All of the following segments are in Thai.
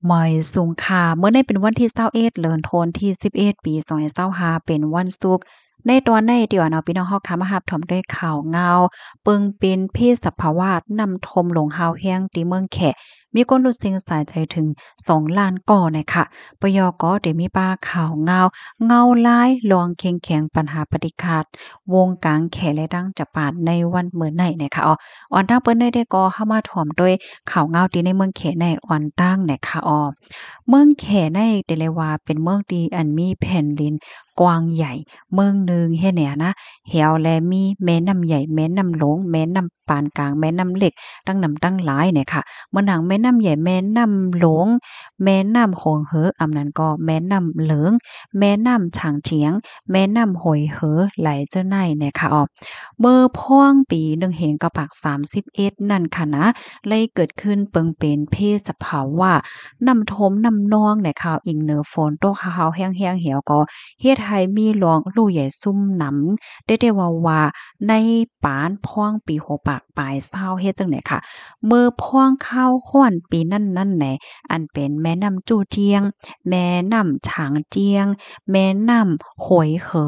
หมอยสูงค่าเมื่อในเป็นวันที่21เดือนธันวาคมที่11ปี2025เป็นวันศุกร์ในตอนในที่ว่าเนาะพี่น้องเฮาค่ะมารับชมด้วยข่าวเงาเปิงเป็นเพศสภาวะนำทมลงฮาวแฮงที่เมืองแขมีคนรู้สึกสายใจถึง2ล้านก่อน่ะค่ะปยกได้มีป้าข่าวเงาลายลองเข้งแข็งปัญหาปฏิฆาตวงการแขและดังจะปาดในวันมื้อไหนนะคะออนตั้งเปิ้นได้ก็เข้ามาถ่อมด้วยข่าวเงาที่ในเมืองแขในออนตั้งนะคะเมืองแขในแต่เลยว่าเป็นเมืองที่อันมีแผ่นดินกว้างใหญ่เมืองหนึ่งเฮ็ดเนี่ยนะแหวและมีแม่น้ำใหญ่แม่น้ำหลวงแม่น้ำปานกลางแม่น้ำเล็กตั้งนำตั้งหลายเนี่ยค่ะเมื่อหนังแม่น้ำใหญ่แม่น้ำหลวงแม่น้ำโขงเหออำนั้นก็แม่น้ำเหลิงแม่น้ำฉางเฉียงแม่น้ำหอยเหอไหลเจ้าในเนี่ยค่ะเมื่อพ่วงปี1เฮงกะปัก31นั่นค่ะนะเลยเกิดขึ้นเปิงเป็นเพศสภาวะน้ำทมน้ำนองในข่าวอิงเหนือฝนตกฮาวๆแห้งๆเหี่ยวก็เฮ็ดให้มีหลวงลู่ใหญ่ซุ่มหนำได้ว่าในปานพ่วงปี6ปากปลายเศร้าเฮ็ดจังได๋ค่ะเมื่อพ่วงเข้าฮ้อนปีนั้นๆแหนอันเป็นแม่น้ำจู้เจียงแม่น้ำฉางเจียงแม่น้ำหวยเหอ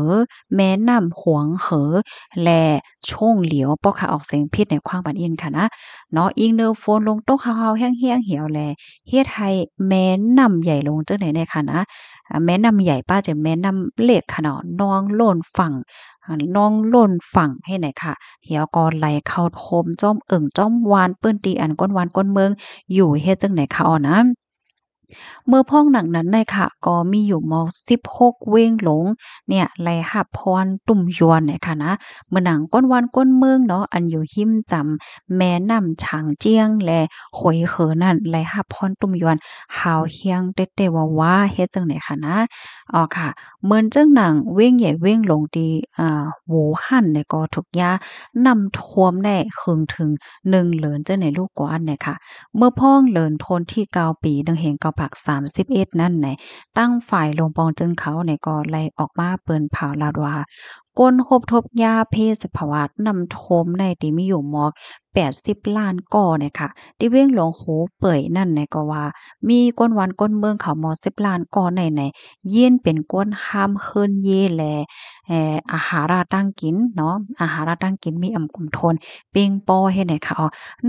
แม่น้ำหวงเหอและช่งเหลียวปอค่ะออกเสียงผิดในความบัดอินค่ะนะเนาะอิงเนอร์โฟนลงตกฮาวๆแห้งๆเหี่ยวแลเฮ็ดให้แม่น้ำใหญ่ลงจังได๋แน่ค่ะนะแม่น้ำใหญ่ป้าจะแม่น้ำเล็กค่ะเนาะนองโล้นฝั่งน้องโล้นฝั่งให้ไหนค่ะเหี่ยวก็ไหลเข้าโทมจ้อมเอิ้งจ้อมวานเปิ้นตีอันก้นวานก้นเมืองอยู่เฮ็ดจังได๋ค่ะนะเมื่อพ้องหนังนั้นน่ะค่ะก็มีอยู่ม16เว้งหลงเนี่ยไล่หับพรตุ่มยวนเนี่ยค่ะนะเมื่อหนังก้นวันก้นเมืองเนาะอันอยู่หิมจำแม่น้ำฉางเจียงและหอยเหอนั่นไล่หับพรตุ่มยวนหาวเฮียงเต๊ะๆว่าเฮ็ดจังได๋ค่ะนะอ๋อค่ะเหมือนจังหนังเว้งใหญ่เว้งหลงที่หูฮั่นเนี่ยก็ถูกยานำท่วมได้ครึงถึง1เหลือนจังได๋ลูกกว่าอันเนี่ยค่ะ เมื่อพ้องเหลินทนที่9ปีดังเห็นเกาผัก31นั่นไหนตั้งฝ่ายลงปองจึงเขาเนี่ยก็ไล่ออกมาเปิ้นเผาลาดว่าก้นคบทบยาเพศสภาวะนำโทมในที่มีอยู่มอก80ล้านก่อเนี่ยค่ะที่เว้งหลวงหูเป่ยนั่นเนี่ยก็ว่ามีก้นวันก้นเมืองเขามอ10ล้านก่อไหนๆเยียนเป็นก้นห้ามเคินเยแลอาหาราตั้งกินเนาะอาหาราตั้งกินมีอำกุมทนเปียงปอเฮ็ดให้ค่ะ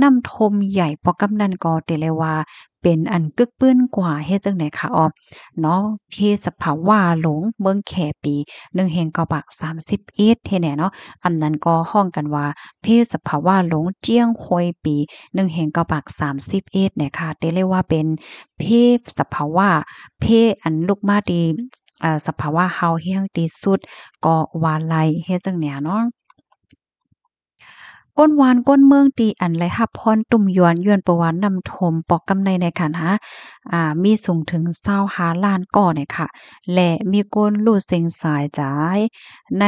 น้ำทมใหญ่ปอกำนันก็เตเลยว่าเป็นอันกึกปื้นกว่าเฮ็ดจังได๋คะเนาะเพสภาวะหลงเมืองแขปี1แห่งเกาบัก31เฮ็ดแหน่เนาะอันนั้นก็ฮ้องกันว่าเพศสภาวะหลงเจียงควยปี1แห่งเกาบัก31เนี่ยค่ะเตเลยว่าเป็นเพศสภาวะเพศอันลุกมาดีสภาวะเฮาเฮียงที่สุดก็ว่าไลเฮ็ดจังแหน่เนาะ ก้นวานก้นเมืองตีอันไหลหับพรตุ่มยวนยวนประวานนำทมปอกกำในในค่ะนะมีสูงถึง25ล้านก่อเนี่ยค่ะและมีก้นรูดเซ็งสายจ่ายใน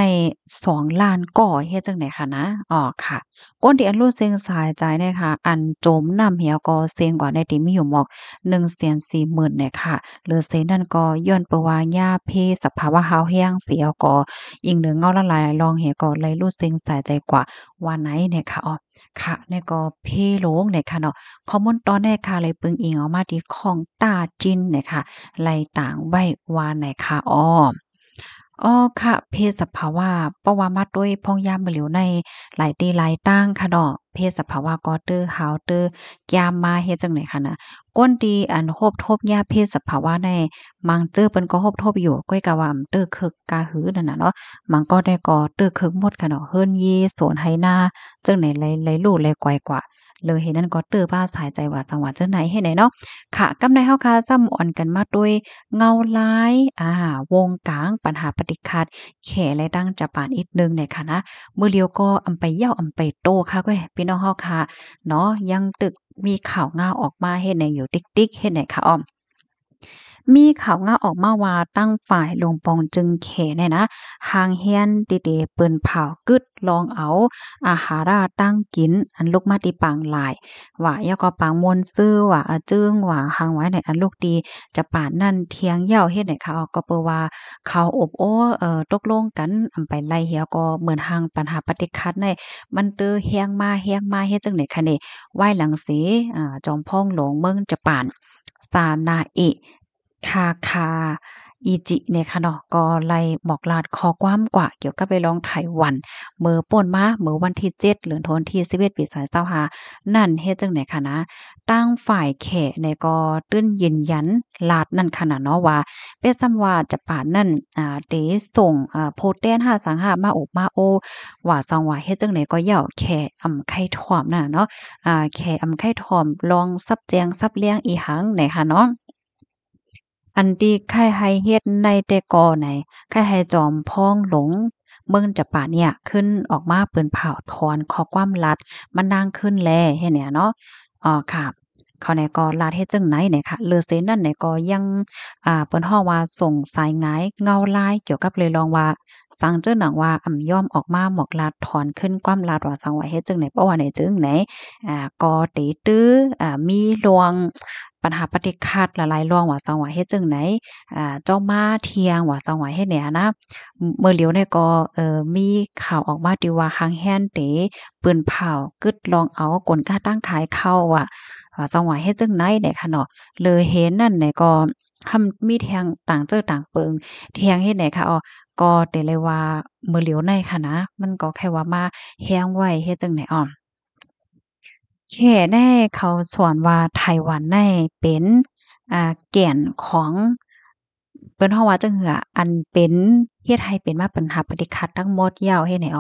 2ล้านก่อเฮ็ดจังได๋ค่ะนะค่ะก้นที่อันรูดเซ็งสายจ่ายเนี่ยค่ะอันจมน้ำเหี่ยวก็เซ็งกว่าในที่มีอยู่หมอก140,000เนี่ยค่ะหรือเซนั่นก็ย้อนประวาญาเพสภาวะฮาวแห้งเสียก็อิงเหนือเงาละลายลองเหี่ยก็ไหลรูดเซ็งสายใจกว่า ว่าไหนเนี่ยค่ะค่ะเนี่ยก็เพโลงเนี่ยค่ะเนาะข้อมูลตอนแรกค่ะเลยปึงอิงออกมาที่ของต้าจินเนี่ยค่ะไล่ต่างไว้ว่าไหนค่ะค่ะเพศสภาวะเพราะว่ามาด้วยพ้องยามมื้อเหลียวในหลายตีหลายตั้งค่ะเนาะเพศสภาวะก็เตอร์ฮาวเตอร์ยามมาเฮ็ดจังได๋ค่ะนะก้นตีอันโฮบทบยาเพศสภาวะในมังเจอเปิ้นก็โฮบทบอยู่ก้อยกะว่าเตอร์คึกกาหือนั่นน่ะเนาะมันก็ได้ก่อเตอร์คึกหมดค่ะเนาะเฮิรนเยสวนไหนาจังไหนไหลลู่ไหลกวายกว่าเลยเห็นนั่นก็เตอบ้าสายใจว่าสังว่าจังไหนเฮ็ดไหนเนาะค่ะกำในเฮาค่ะซ้ำอ่อนกันมาด้วยเงาลายวงกลางปัญหาปฏิคัด แขและดังจะปานอีกหนึ่งเนี่ยค่ะนะมื้อเลียวก็อำไปเย้าอำไปโตค่ะก้อยพี่น้องเฮาค่ะเนาะยังตึกมีข่าวงาวออกมาเฮ็ดให้อยู่ติ๊กๆเฮ็ดให้ค่ะมีข่าวงาออกมาว่าตั้งฝ่ายลงปองจึงเขเนี่ยนะหางเฮียนติเปืนเผากึดลองเอาอาหาราตั้งกินอันลูกมาติปางหลายว่าย่าก็ปางมนซื่อว่าจึงว่าหางไว้ในอันลูกดีจะปานนั่นเทียงเหย้าเฮ็ดให้เขาก็เปิ้ว่าเขาอบโอ้ตกลงกันอำไปไล่เหี่ยก็เหมือนหางปัญหาปฏิคัดในมันเตอแฮงมาเฮ็ดจังได๋คะนี่ไหว้หลังเสจอมพ่องหลวงเมืองจะปาน ซานาเอะคาคาอีจิเนี่ยค่ะเนาะก็ไล่บอกลาดข้อความกว่าเกี่ยวกับไปร้องไต้หวันมื้อป่นมามื้อวันที่7เดือนธันวาคมที่11ปี2025นั่นเฮ็ดจังได๋ค่ะนะตั้งฝ่ายแขเนี่ยก็ตื้นยืนยันลาดนั่นค่ะนะเนาะว่าเป็นซ้ำว่าจะปานนั่นเตส่งโพสต์แต้นหาสังหามาอกมาโอว่าซองว่าเฮ็ดจังได๋ก็เหย้าแค่อำไข่ถ่อมนั่นน่ะเนาะแค่อำไข่ถ่อมลองซับแจงซับเลี้ยงอีหังไหนค่ะเนาะ อันที่ค่ายให้เฮ็ดในแต่ก่อไหนค่ายให้จอมพ้องหลงเบิ่งจะปาเนี่ยขึ้นออกมาเปิ้นเผาถอนข้อความลัดมันดังขึ้นแลเฮ็ดเนี่ยเนาะค่ะเขาเนี่ยก็ลัดเฮ็ดจั่งไหนเนี่ยค่ะเลอเซนนั่นเนี่ยก็ยังเปิ้นฮ้องว่าส่งสายหงายเงาลายเกี่ยวกับเลยลองว่าสังเจิ้นหนังว่าย่อมออกมาหมอกลัดถอนขึ้นความลัดว่าสังว่าเฮ็ดจั่งไหนเพราะว่าไหนจึงไหนก็เตตื้อมีลวงปัญหาปฏิฆาตหลายๆรองว่าสังว่าเฮ็ดจั่งไหนเจ้ามาเที่ยงว่าสังว่าเฮ็ดแหนนะเมื่อเหลียวเนี่ยก็มีข่าวออกมาติว่าฮังแฮนเตปืนเผากึดลองเอากลกาตั้งขายเข้าอะสังว่าเฮ็ดจั่งไหนเนี่ยค่ะเนาะเลยเห็นนั่นเนี่ยก็มีแทงต่างเจ้อต่างเปิงเที่ยงเฮ็ดไหนคะก็แต่เลยว่ามื้อเหลียวในค่ะนะมันก็แค่ว่ามาแฮ้งไว้เฮ็ดจั่งไหนแค่ได้เขาสอนว่าไต้หวันได้เป็นแก่นของเปิ้นฮ้องว่าจั่งซี้อันเป็นเฮ็ดให้เป็นมาปัญหาปฏิฆาตทั้งหมดยาวเฮ็ดให้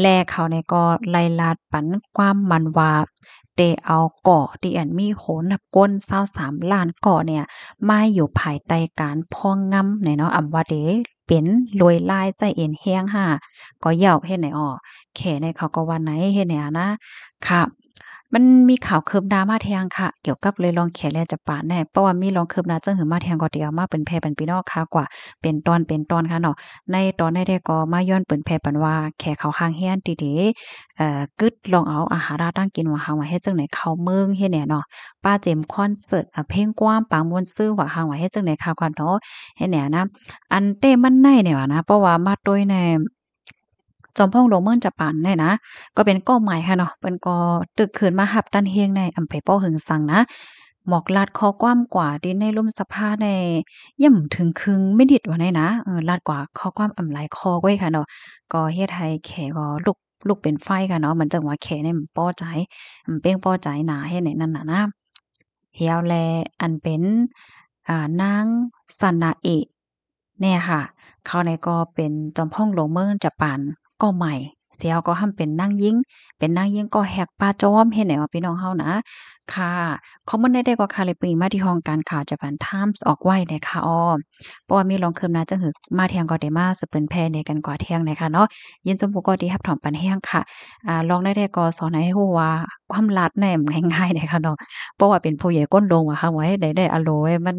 และเขาเนี่ยก็ไล่ลาดปันความมันว่าได้เอาเกาะที่อันมีโหนน่ะก้น23ล้านเกาะเนี่ยมาอยู่ภายใต้การพองงำเนี่ยเนาะว่าเดเป็นรวยลายใจเอ็นแรงห้าก็เหย้าเฮ็ดให้แค่เนี่ยเขาก็ว่าไหนเฮ็ดให้นะค่ะ มันมีข่าวคืบหน้ามาแทงค่ะเกี่ยวกับเลยลองเขียนแลจะปาดแน่เพราะว่ามีลองคืบหน้าจังหือมาแทงก็เดียวมาเป็นแพเป็นพี่น้องค่ะกว่าเป็นตอนเป็นตอนค่ะเนาะในตอนได้ก็มาย้อนเปิ้นแพปันว่าแขเขาข้างเฮียนติๆกึดลองเอาอาหาราตั้งกินว่าหางว่าเฮ็ดจังไหนเข้าเมืองเฮ็ดแหน่เนาะป้าเจมส์คอนเสิร์ตเพลงกว้างปางม่วนซื่อว่าหางว่าเฮ็ดจังไหนค่ะก่อนเนาะเฮ็ดแหน่นะอันเต้มันในเนี่ยว่านะเพราะว่ามาโดยใน จอมพองหลวงเมืองจะปานเนี่ยนะก็เป็นก้อใหม่ค่ะเนาะเปิ้นก็ตึกขึ้นมารับตันเฮงในอำเภอป้อหึงสังนะหมอกลาดคอกว้างกว่าดินในลุ่มสะพาในย่ำถึงครึ่งไม่ดิดว่าไหนนะลาดกว่าคอกว้างอำหลายคอไว้ค่ะเนาะก็เฮ็ดให้แขก็ลุกเป็นไฟค่ะเนาะเหมือนจังว่าแขเนี่ยมันป้อใจมันเป้งป้อใจหนาเฮ็ดให้นั่นน่ะนะเหี่ยวแลอันเป็นนางซันนาเอะเนี่ยค่ะ เขาเนี่ยก็เป็นจอมพ่องโลเมิงจะปานก็ใหม่เสียวก็ห้ำเป็นนางยิงเป็นนางยิงก็แหกป่าจอมเฮ็ดให้ว่าพี่น้องเฮานะค่ะข้อมูลใดๆก็ค่ะเลยปรีมาที่ห้องการข่าว Japan Times ออกไว้เนี่ยค่ะเพราะว่ามีรองคืบหน้าจังหึกมาเที่ยงก็ได้มาสืบเปิ้นแพในกันกว่าเที่ยงเนี่ยค่ะเนาะยินชมผู้ก็ดีรับถอมปันแห้งค่ะลองได้ๆก็สอนให้ฮู้ว่าความลัดแหน่ง่ายๆเนี่ยค่ะเนาะเพราะว่าเป็นผู้ใหญ่ก้นโลงอะค่ะไว้ได้อะโลไว้มัน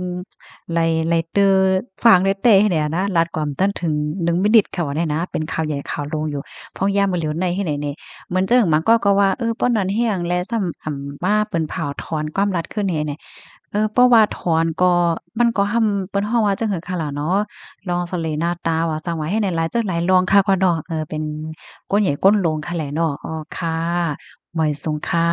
ไลเตอร์ฟางเลเต้ให้เนี่ยนะลัดกว่ามันตั้นถึง1มินิตค่ะว่าเนี่ยนะเป็นข่าวใหญ่ข่าวโลงอยู่พ้องยามมื้อเหลียวในให้ไหนเนี่ยเหมือนจังมันก็ว่าป้อนนั้นแฮงแลซ้ำมาเปิ้นเผาถอนความลัดขึ้นนี่เนี่ยเพราะว่าถอนก็มันก็เปิ้นฮ้องว่าจังหือค่ะล่ะเนาะลองสะเลหน้าตาว่าจังว่าให้ในหลายจักหลายลองค่ะก็เนาะเป็นก้นใหญ่ก้นโลงค่ะแหละเนาะค่ะไว้ทรงค่ะ